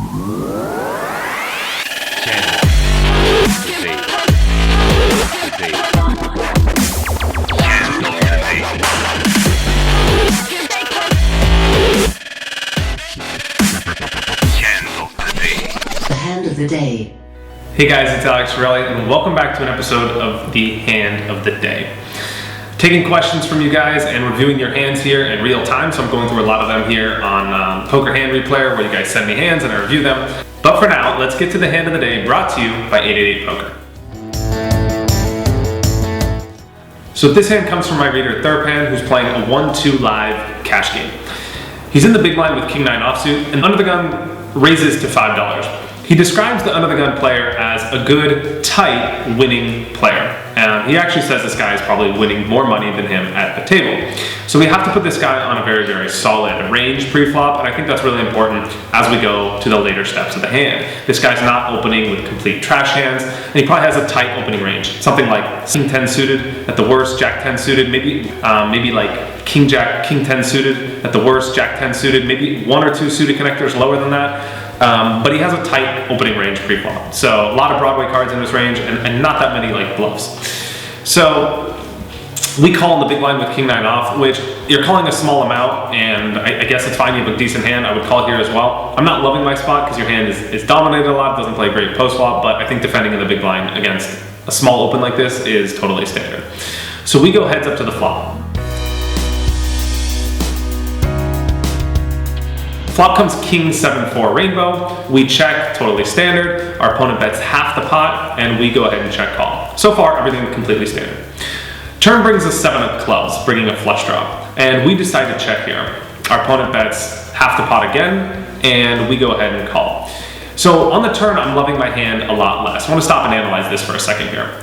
The day. Hey guys, it's Alec Torelli, and welcome back to an episode of the Hand of the Day. Taking questions from you guys and reviewing your hands here in real time, so I'm going through a lot of them here on Poker Hand Replayer, where you guys send me hands and I review them. But for now, let's get to the Hand of the Day, brought to you by 888 Poker. So this hand comes from my reader Thurpan, who's playing a 1-2 live cash game. He's in the big line with King 9 offsuit, and under the gun raises to $5. He describes the under the gun player as a good, tight, winning player. And he actually says this guy is probably winning more money than him at the table. So we have to put this guy on a very, very solid range pre-flop, and I think that's really important as we go to the later steps of the hand. This guy's not opening with complete trash hands, and he probably has a tight opening range. Something like King 10 suited at the worst, Jack 10 suited, maybe like King Jack, King 10 suited at the worst, Jack 10 suited, maybe one or two suited connectors lower than that. But he has a tight opening range pre-flop. So a lot of Broadway cards in this range and not that many like bluffs. So we call in the big line with King 9 off, which you're calling a small amount, and I guess it's fine. You have a decent hand. I would call here as well. I'm not loving my spot because your hand is dominated a lot, doesn't play great post-flop, but I think defending in the big line against a small open like this is totally standard. So we go heads up to the flop. Flop comes King 7-4 rainbow. We check, totally standard. Our opponent bets half the pot, and we go ahead and check call. So far, everything completely standard. Turn brings us 7 of clubs, bringing a flush draw, and we decide to check here. Our opponent bets half the pot again, and we go ahead and call. So on the turn, I'm loving my hand a lot less. I want to stop and analyze this for a second here.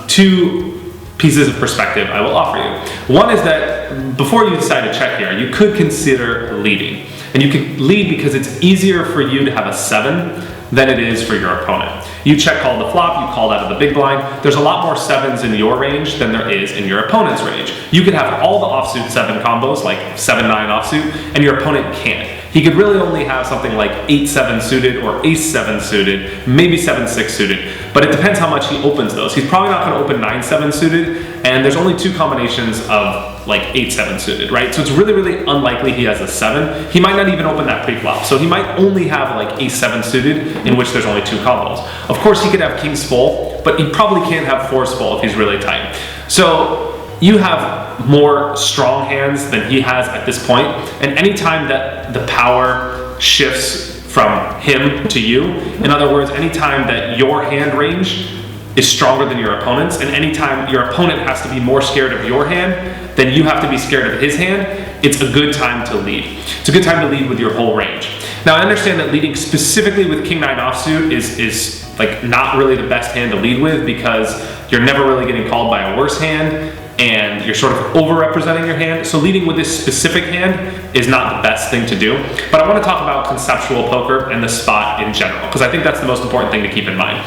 Two pieces of perspective I will offer you. One is that before you decide to check here, you could consider leading. And you can lead because it's easier for you to have a 7 than it is for your opponent. You check call the flop, you called out of the big blind. There's a lot more 7s in your range than there is in your opponent's range. You could have all the offsuit 7 combos, like 7-9 offsuit, and your opponent can't. He could really only have something like 8-7 suited or Ace-7 suited, maybe 7-6 suited, but it depends how much he opens those. He's probably not gonna open 9-7 suited, and there's only 2 combinations of like 8-7 suited, right? So it's really, really unlikely he has a 7. He might not even open that pre-flop. So he might only have like Ace-7 suited, in which there's only 2 combos. Of course, he could have Kings full, but he probably can't have 4s full if he's really tight. So you have more strong hands than he has at this point, and anytime that the power shifts from him to you, in other words, anytime that your hand range is stronger than your opponent's, and anytime your opponent has to be more scared of your hand than you have to be scared of his hand, it's a good time to lead. It's a good time to lead with your whole range. Now I understand that leading specifically with King 9 offsuit is like not really the best hand to lead with, because you're never really getting called by a worse hand, and you're sort of over-representing your hand. So leading with this specific hand is not the best thing to do. But I want to talk about conceptual poker and the spot in general, because I think that's the most important thing to keep in mind.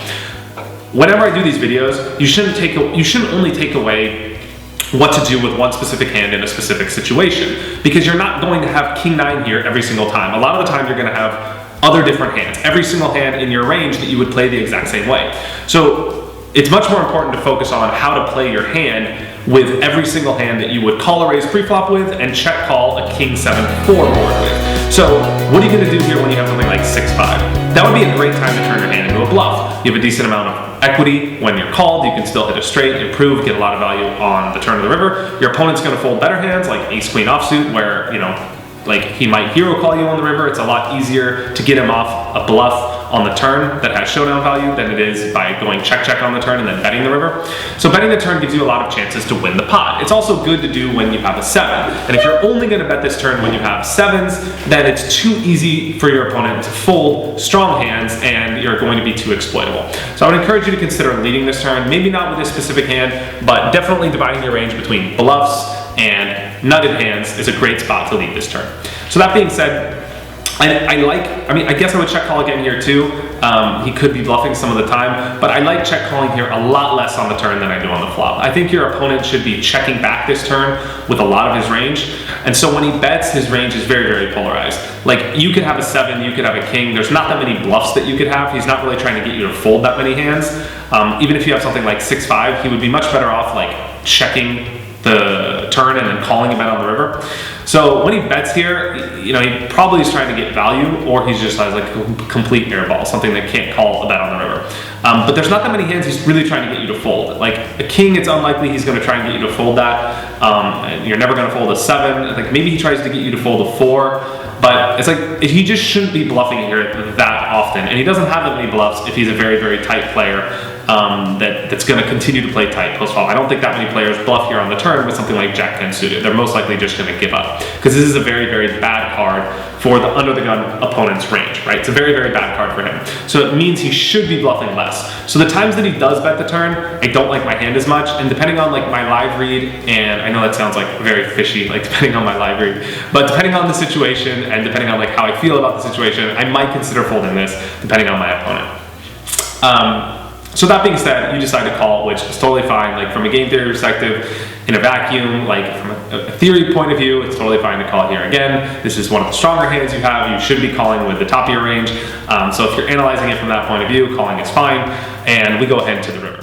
Whenever I do these videos, you shouldn't only take away what to do with one specific hand in a specific situation, because you're not going to have King 9 here every single time. A lot of the time you're going to have other different hands, every single hand in your range that you would play the exact same way. So it's much more important to focus on how to play your hand with every single hand that you would call a raise pre-flop with and check call a King 7-4 board with. So what are you going to do here when you have something like 6-5? That would be a great time to turn your hand into a bluff. You have a decent amount of equity when you're called. You can still hit a straight, improve, get a lot of value on the turn of the river. Your opponent's going to fold better hands like Ace-Queen offsuit, where, you know, like he might hero call you on the river. It's a lot easier to get him off a bluff on the turn that has showdown value than it is by going check on the turn and then betting the river. So betting the turn gives you a lot of chances to win the pot. It's also good to do when you have a 7. And if you're only going to bet this turn when you have 7s, then it's too easy for your opponent to fold strong hands and you're going to be too exploitable. So I would encourage you to consider leading this turn, maybe not with this specific hand, but definitely dividing your range between bluffs and nutted hands is a great spot to lead this turn. So that being said, I guess I would check call again here too. He could be bluffing some of the time, but I like check calling here a lot less on the turn than I do on the flop. I think your opponent should be checking back this turn with a lot of his range. And so when he bets, his range is very, very polarized. Like, you could have a 7, you could have a king. There's not that many bluffs that you could have. He's not really trying to get you to fold that many hands. Even if you have something like 6-5, he would be much better off like checking the turn and then calling a bet on the river. So when he bets here, he probably is trying to get value, or he's just has like a complete airball, something that can't call a bet on the river. But there's not that many hands he's really trying to get you to fold. Like a king, it's unlikely he's going to try and get you to fold that. And you're never going to fold a 7. Like maybe he tries to get you to fold a 4. But it's like, he just shouldn't be bluffing here that often. And he doesn't have that many bluffs if he's a very, very tight player that's going to continue to play tight post-flop. I don't think that many players bluff here on the turn with something like Jack 10 suited. They're most likely just going to give up, because this is a very, very bad card for the under-the-gun opponent's range, right? It's a very, very bad card for him. So it means he should be bluffing less. So the times that he does bet the turn, I don't like my hand as much. And depending on like my live read, and I know that sounds like very fishy, like depending on my live read, but depending on the situation and depending on like how I feel about the situation, I might consider folding this depending on my opponent. So that being said, you decide to call, which is totally fine. Like from a game theory perspective, in a vacuum, like from a theory point of view, it's totally fine to call here again. This is one of the stronger hands you have. You should be calling with the top of your range. So if you're analyzing it from that point of view, calling is fine. And we go ahead to the river.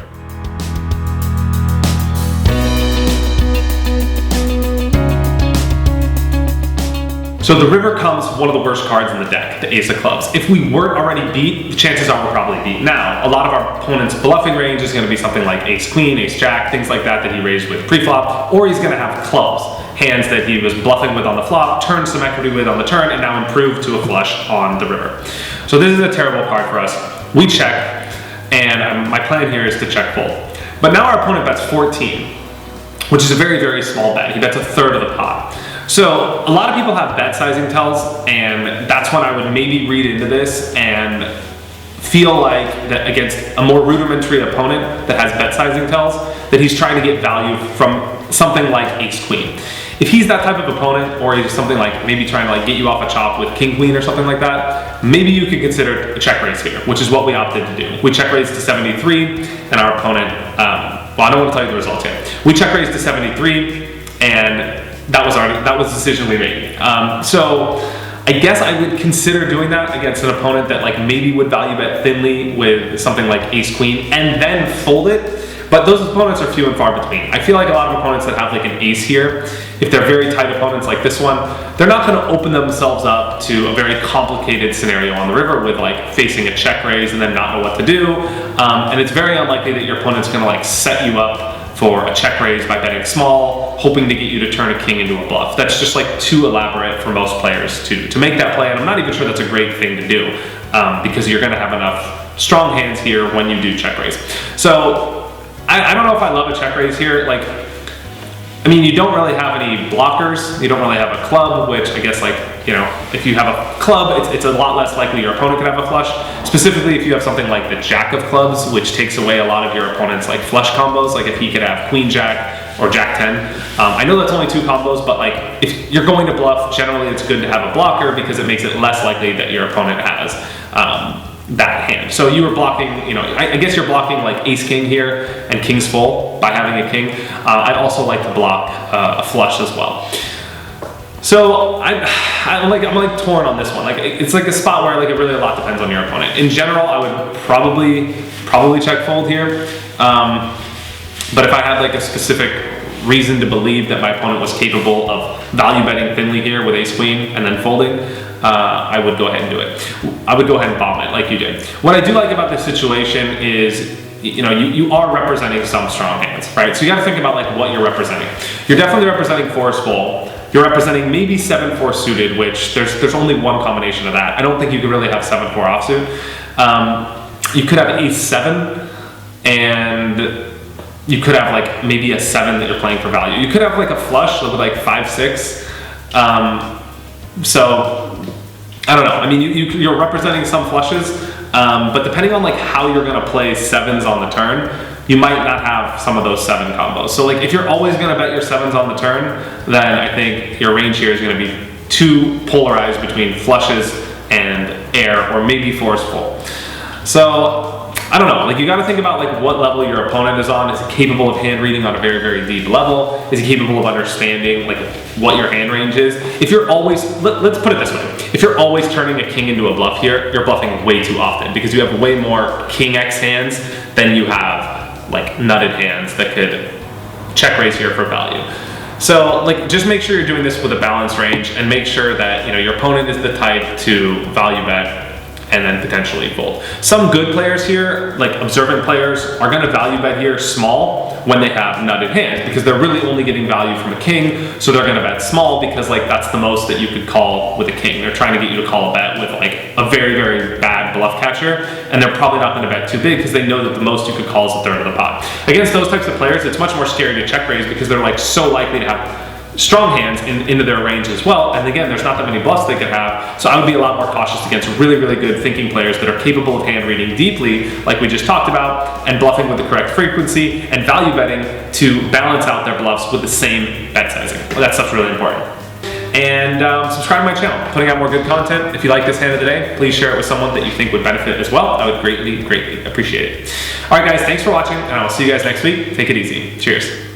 So the river comes one of the worst cards in the deck, the ace of clubs. If we weren't already beat, the chances are we're probably beat. Now, a lot of our opponent's bluffing range is going to be something like ace queen, ace jack, things like that he raised with pre-flop, or he's going to have clubs, hands that he was bluffing with on the flop, turned some equity with on the turn, and now improved to a flush on the river. So this is a terrible card for us. We check, and my plan here is to check fold. But now our opponent bets 14, which is a very, very small bet. He bets a third of the pot. So a lot of people have bet sizing tells, and that's when I would maybe read into this and feel like that against a more rudimentary opponent that has bet sizing tells, that he's trying to get value from something like ace queen. If he's that type of opponent, or he's something like maybe trying to like get you off a chop with king queen or something like that, maybe you could consider a check raise here, which is what we opted to do. We check raised to 73, and our opponent, well, I don't want to tell you the results yet. We check raised to 73, and that was the decision we made. So I guess I would consider doing that against an opponent that like maybe would value bet thinly with something like ace queen and then fold it. But those opponents are few and far between. I feel like a lot of opponents that have like an ace here, if they're very tight opponents like this one, they're not going to open themselves up to a very complicated scenario on the river with like facing a check raise and then not know what to do. And it's very unlikely that your opponent's going to like set you up for a check raise by betting small, hoping to get you to turn a king into a bluff. That's just like too elaborate for most players to make that play, and I'm not even sure that's a great thing to do, because you're gonna have enough strong hands here when you do check raise. So I don't know if I love a check raise here. Like, I mean, you don't really have any blockers, you don't really have a club, which I guess like, if you have a club, it's a lot less likely your opponent could have a flush. Specifically, if you have something like the jack of clubs, which takes away a lot of your opponent's like flush combos, like if he could have queen jack or jack 10. I know that's only 2 combos, but like if you're going to bluff, generally it's good to have a blocker because it makes it less likely that your opponent has that hand. So you were blocking, I guess you're blocking like ace king here and king's full by having a king. I'd also like to block a flush as well. So I'm like torn on this one. Like it's like a spot where like it really a lot depends on your opponent. In general, I would probably check fold here. But if I had like a specific reason to believe that my opponent was capable of value betting thinly here with ace queen and then folding, I would go ahead and do it. I would go ahead and bomb it like you did. What I do like about this situation is you are representing some strong hands, right? So you got to think about like what you're representing. You're definitely representing force full. You're representing maybe 7-4 suited, which there's only one combination of that. I don't think you could really have 7-4 offsuit. You could have ace-7, and you could have like maybe a 7 that you're playing for value. You could have like a flush with like 5-6. So I don't know. I mean, you're representing some flushes, but depending on like how you're gonna play 7s on the turn, you might not have some of those 7 combos. So like if you're always gonna bet your 7s on the turn, then I think your range here is gonna be too polarized between flushes and air, or maybe forceful. So I don't know, like you got to think about like what level your opponent is on. Is he capable of hand reading on a very, very deep level? Is he capable of understanding like what your hand range is? If you're always, let's put it this way. If you're always turning a king into a bluff here, you're bluffing way too often because you have way more king X hands than you have like nutted hands that could check raise here for value. So like just make sure you're doing this with a balanced range, and make sure that your opponent is the type to value bet and then potentially fold. Some good players here, like observant players, are going to value bet here small when they have nutted hands because they're really only getting value from a king, so they're going to bet small because like that's the most that you could call with a king. They're trying to get you to call a bet with like a very, very bad bluff catcher, and they're probably not going to bet too big because they know that the most you could call is a third of the pot. Against those types of players, it's much more scary to check raise because they're like so likely to have strong hands into their range as well, and again, there's not that many bluffs they could have, so I would be a lot more cautious against really, really good thinking players that are capable of hand reading deeply, like we just talked about, and bluffing with the correct frequency, and value betting to balance out their bluffs with the same bet sizing. That stuff's really important. And subscribe to my channel, putting out more good content. If you like this hand of the day, please share it with someone that you think would benefit as well. I would greatly, greatly appreciate it. All right, guys, thanks for watching, and I will see you guys next week. Take it easy. Cheers.